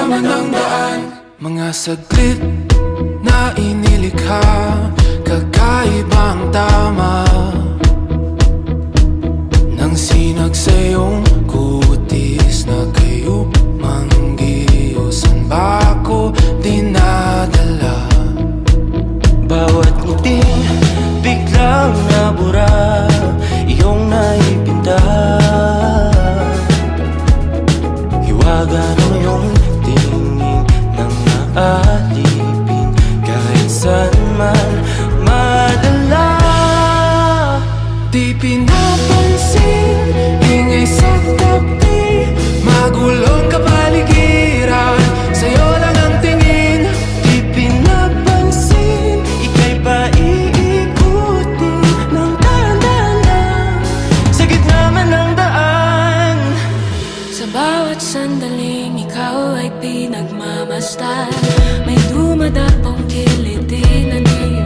naman ang daan. Mga saglit na inilikha, kakaibang tama nang sinag sa iyong kutis na kayo manggiyo. San ba ako dinadala? Bawat ngiting biglang nabura, iyong naipinta. Hiwaga ng iyong tingin nang naalipin, kahit saan man madala. Di pinapansin, ingay sa tabi, magulong kapaligiran, sa'yo lang ang tingin. Di pinapansin, ika'y paiikutin ng dahan-dahan lang, sa gitna man ng daan. Sa bawat sandaling ikaw ay pinagmamasdan, may dumadapong kiliti na di